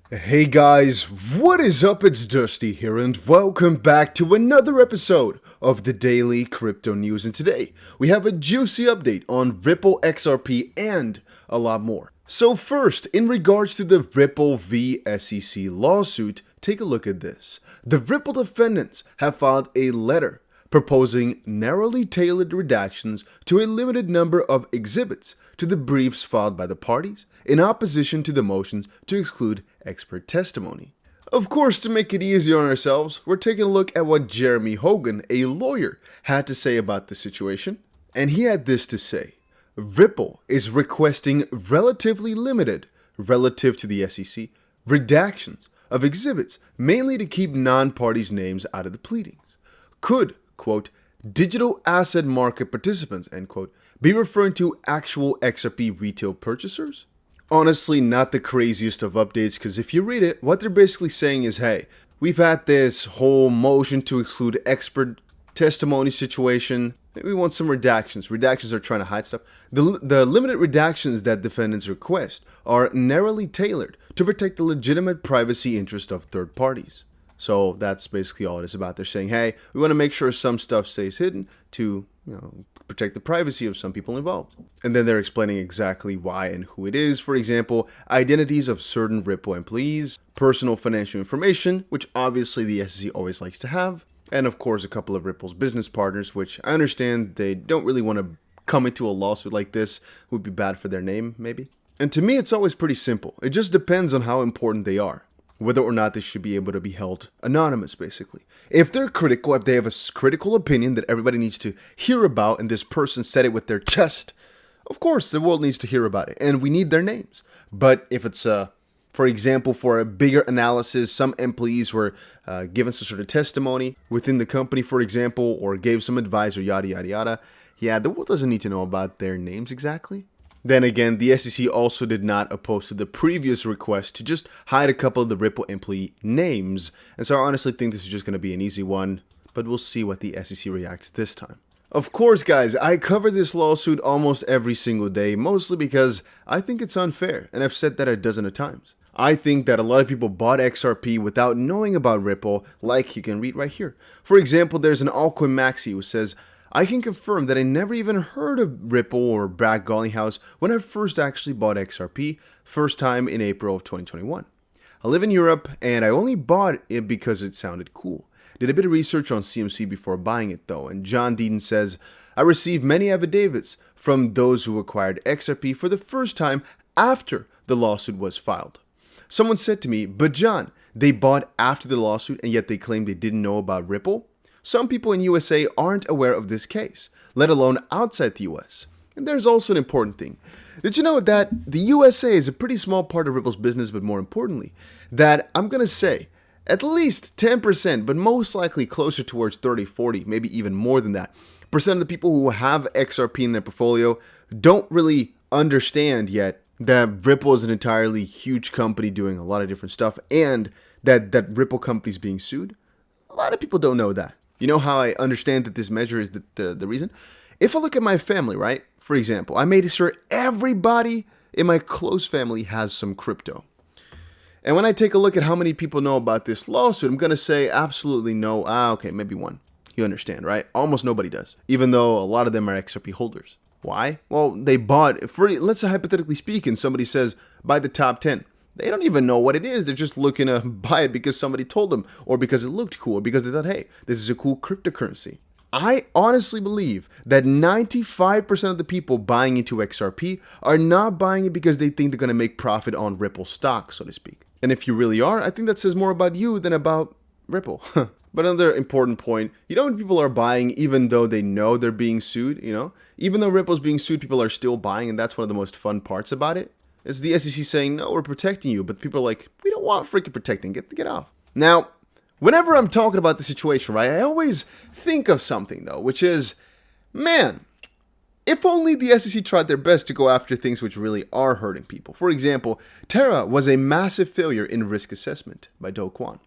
Hey guys, what is up? It's Dusty here and welcome back to another episode of the Daily Crypto News. And today we have a juicy update on Ripple XRP and a lot more. So first, in regards to the Ripple v SEC lawsuit, take a look at this. The Ripple defendants have filed a letter proposing narrowly tailored redactions to a limited number of exhibits to the briefs filed by the parties in opposition to the motions to exclude expert testimony. Of course, to make it easier on ourselves, we're taking a look at what Jeremy Hogan, a lawyer, had to say about the situation. And he had this to say: Ripple is requesting relatively limited, relative to the SEC, redactions of exhibits, mainly to keep non-parties' names out of the pleadings. Could, quote, digital asset market participants, end quote, be referring to actual XRP retail purchasers? Honestly, not the craziest of updates, because if you read it, what they're basically saying is, hey, we've had this whole motion to exclude expert testimony situation. We want some redactions. Redactions are trying to hide stuff. The limited redactions that defendants request are narrowly tailored to protect the legitimate privacy interest of third parties. So that's basically all it is about. They're saying, hey, we want to make sure some stuff stays hidden to, protect the privacy of some people involved. And then they're explaining exactly why and who it is. For example, identities of certain Ripple employees, personal financial information, which obviously the SEC always likes to have, and of course a couple of Ripple's business partners, which I understand they don't really want to come into a lawsuit like this. It would be bad for their name, maybe. And to me, it's always pretty simple. It just depends on how important they are, whether or not they should be able to be held anonymous, basically. If they're critical, if they have a critical opinion that everybody needs to hear about, and this person said it with their chest, of course, the world needs to hear about it, and we need their names. But if it's, for example, for a bigger analysis, some employees were given some sort of testimony within the company, for example, or gave some advice or yada, yada, yada, yeah, the world doesn't need to know about their names exactly. Then again, the SEC also did not oppose to the previous request to just hide a couple of the Ripple employee names, and so I honestly think this is just going to be an easy one, but we'll see what the SEC reacts this time. Of course, guys, I cover this lawsuit almost every single day, mostly because I think it's unfair, and I've said that a dozen of times. I think that a lot of people bought XRP without knowing about Ripple, like you can read right here. For example, there's an altcoin Maxi who says, I can confirm that I never even heard of Ripple or Brad Garlinghouse when I first actually bought XRP, first time in April of 2021. I live in Europe and I only bought it because it sounded cool. Did a bit of research on CMC before buying it though, and John Deaton says, I received many affidavits from those who acquired XRP for the first time after the lawsuit was filed. Someone said to me, but John, they bought after the lawsuit and yet they claim they didn't know about Ripple? Some people in USA aren't aware of this case, let alone outside the US. And there's also an important thing. Did you know that the USA is a pretty small part of Ripple's business, but more importantly, that I'm going to say at least 10%, but most likely closer towards 30, 40, maybe even more than that, percent of the people who have XRP in their portfolio don't really understand yet that Ripple is an entirely huge company doing a lot of different stuff, and that Ripple company is being sued? A lot of people don't know that. You know how I understand that this measure is the reason? If I look at my family, right? For example, I made sure everybody in my close family has some crypto. And when I take a look at how many people know about this lawsuit, I'm going to say absolutely no. Okay, maybe one. You understand, right? Almost nobody does, even though a lot of them are XRP holders. Why? Well, they bought, let's say hypothetically speaking, somebody says, buy the top 10. They don't even know what it is. They're just looking to buy it because somebody told them, or because it looked cool, or because they thought, hey, this is a cool cryptocurrency. I honestly believe that 95% of the people buying into XRP are not buying it because they think they're going to make profit on Ripple stock, so to speak. And if you really are, I think that says more about you than about Ripple. But another important point, people are buying even though they know they're being sued, Even though Ripple's being sued, people are still buying, and that's one of the most fun parts about it. It's the SEC saying, no, we're protecting you, but people are like, we don't want freaking protecting, get off. Now, whenever I'm talking about the situation, right, I always think of something, though, which is, man, if only the SEC tried their best to go after things which really are hurting people. For example, Terra was a massive failure in risk assessment by Do Kwon.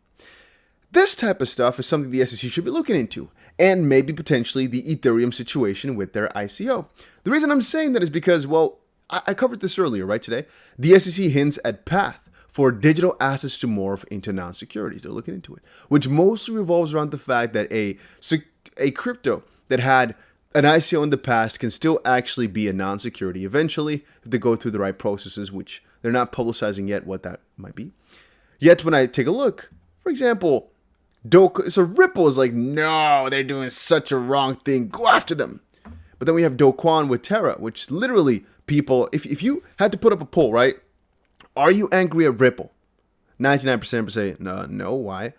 This type of stuff is something the SEC should be looking into, and maybe potentially the Ethereum situation with their ICO. The reason I'm saying that is because, well, I covered this earlier, right, today. The SEC hints at path for digital assets to morph into non-securities. They're looking into it, which mostly revolves around the fact that a crypto that had an ICO in the past can still actually be a non-security eventually if they go through the right processes, which they're not publicizing yet what that might be. Yet when I take a look, for example, so Ripple is like, no, they're doing such a wrong thing, go after them. But then we have Do Kwon with Terra, which literally people, if you had to put up a poll, right? Are you angry at Ripple? 99% would say, no, why?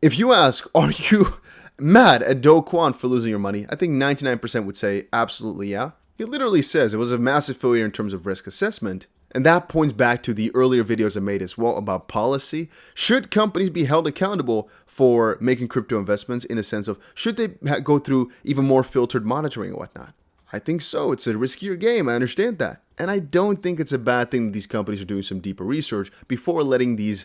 If you ask, are you mad at Do Kwon for losing your money? I think 99% would say, absolutely, yeah. He literally says it was a massive failure in terms of risk assessment. And that points back to the earlier videos I made as well about policy. Should companies be held accountable for making crypto investments in a sense of, should they go through even more filtered monitoring and whatnot? I think so. It's a riskier game. I understand that. And I don't think it's a bad thing that these companies are doing some deeper research before letting these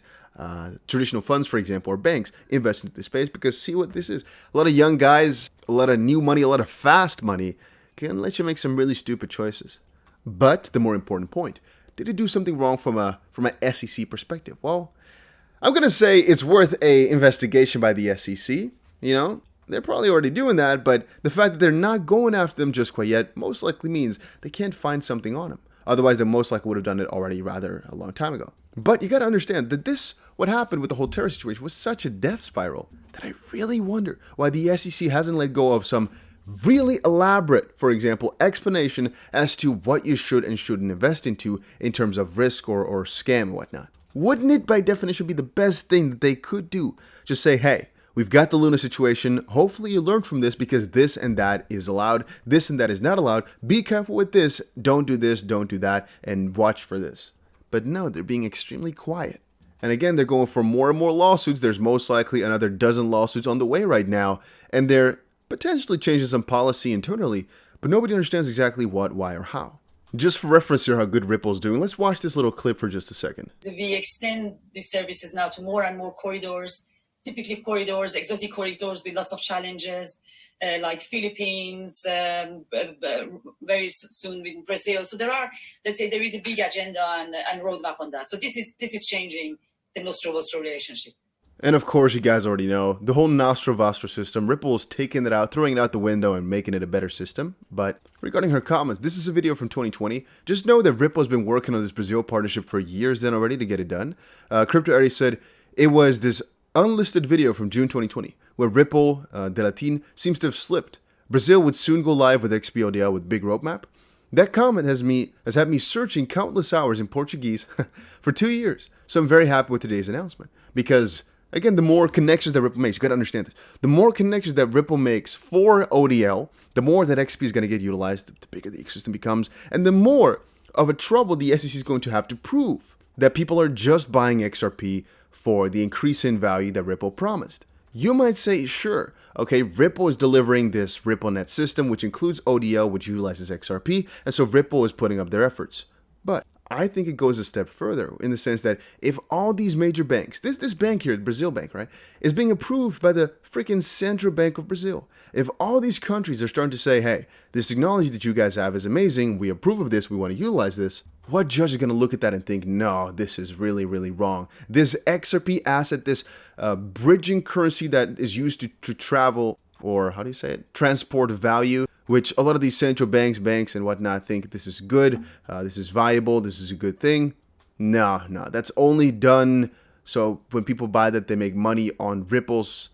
traditional funds, for example, or banks invest into this space, because see what this is. A lot of young guys, a lot of new money, a lot of fast money can let you make some really stupid choices. But the more important point, did it do something wrong from an SEC perspective? Well, I'm going to say it's worth a investigation by the SEC. You know, they're probably already doing that, but the fact that they're not going after them just quite yet most likely means they can't find something on them. Otherwise, they most likely would have done it already rather a long time ago. But you got to understand that what happened with the whole Terra situation was such a death spiral that I really wonder why the SEC hasn't let go of some really elaborate, for example, explanation as to what you should and shouldn't invest into in terms of risk or scam and whatnot. Wouldn't it by definition be the best thing that they could do? Just say, hey, we've got the Luna situation. Hopefully you learned from this because this and that is allowed. This and that is not allowed. Be careful with this. Don't do this. Don't do that. And watch for this. But no, they're being extremely quiet. And again, they're going for more and more lawsuits. There's most likely another dozen lawsuits on the way right now. And they're potentially changing some policy internally, but nobody understands exactly what, why, or how. Just for reference here how good Ripple's doing, let's watch this little clip for just a second. We extend these services now to more and more corridors, typically corridors, exotic corridors with lots of challenges, like Philippines, very soon with Brazil. So there is a big agenda and roadmap on that. So this is changing the Nostro-Vostro relationship. And of course, you guys already know, the whole Nostro-Vostro system, Ripple's taking it out, throwing it out the window and making it a better system. But regarding her comments, this is a video from 2020. Just know that Ripple has been working on this Brazil partnership for years then already to get it done. Crypto already said it was this unlisted video from June 2020, where Ripple, de Latin, seems to have slipped. Brazil would soon go live with XPODL with big roadmap. That comment has had me searching countless hours in Portuguese for 2 years. So I'm very happy with today's announcement because, again, the more connections that Ripple makes, you got to understand this. The more connections that Ripple makes for ODL, the more that XP is going to get utilized, the bigger the ecosystem becomes, and the more of a trouble the SEC is going to have to prove that people are just buying XRP for the increase in value that Ripple promised. You might say, sure, okay, Ripple is delivering this RippleNet system, which includes ODL, which utilizes XRP, and so Ripple is putting up their efforts. But I think it goes a step further in the sense that if all these major banks, this bank here, the Brazil bank, right, is being approved by the freaking Central Bank of Brazil. If all these countries are starting to say, hey, this technology that you guys have is amazing, we approve of this, we want to utilize this, what judge is going to look at that and think, no, this is really, really wrong. This XRP asset, this bridging currency that is used to travel, or how do you say it, transport value, which a lot of these central banks and whatnot think this is good, this is viable, this is a good thing. No, that's only done so when people buy that they make money on Ripple's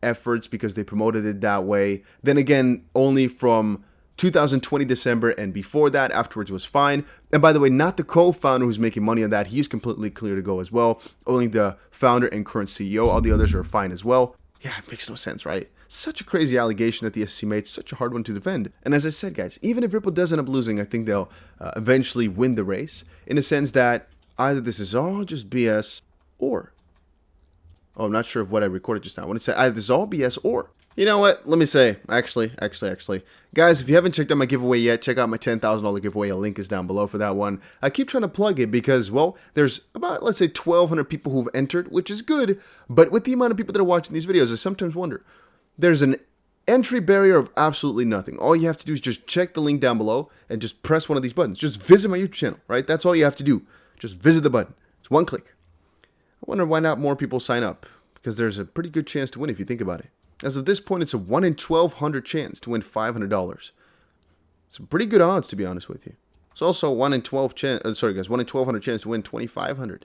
efforts because they promoted it that way. Then again, only from 2020 December and before that, afterwards was fine. And by the way, not the co-founder who's making money on that, he's completely clear to go as well. Only the founder and current CEO, all the others are fine as well. Yeah, it makes no sense, right? Such a crazy allegation that the SEC made, such a hard one to defend. And as I said, guys, even if Ripple does end up losing, I think they'll eventually win the race in the sense that either this is all just BS or, oh, I'm not sure of what I recorded just now. I want to say either this is all BS or, you know what? Let me say, actually, guys, if you haven't checked out my giveaway yet, check out my $10,000 giveaway. A link is down below for that one. I keep trying to plug it because, well, there's about, let's say, 1,200 people who've entered, which is good. But with the amount of people that are watching these videos, I sometimes wonder, there's an entry barrier of absolutely nothing. All you have to do is just check the link down below and just press one of these buttons. Just visit my YouTube channel, right? That's all you have to do. Just visit the button. It's One click. I wonder why not more people sign up, because there's a pretty good chance to win if you think about it. As of this point, it's a 1 in 1,200 chance to win $500. Some pretty good odds, to be honest with you. It's also 1 in 12 chance. 1 in 1,200 chance to win $2,500.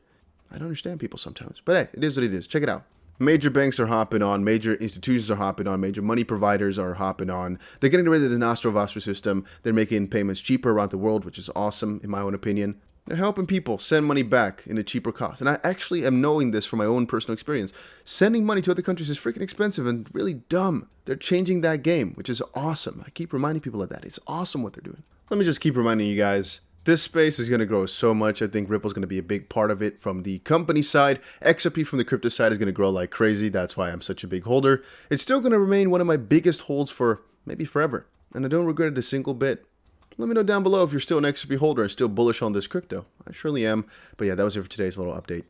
I don't understand people sometimes, but hey, it is what it is. Check it out. Major banks are hopping on, major institutions are hopping on, major money providers are hopping on. They're getting rid of the Nostro system. They're making payments cheaper around the world, which is awesome, in my own opinion. They're helping people send money back in a cheaper cost. And I actually am knowing this from my own personal experience. Sending money to other countries is freaking expensive and really dumb. They're changing that game, which is awesome. I keep reminding people of that. It's awesome what they're doing. Let me just keep reminding you guys, this space is going to grow so much. I think Ripple's going to be a big part of it from the company side. XRP from the crypto side is going to grow like crazy. That's why I'm such a big holder. It's still going to remain one of my biggest holds for maybe forever. And I don't regret it a single bit. Let me know down below if you're still an XRP holder and still bullish on this crypto. I surely am. But yeah, that was it for today's little update.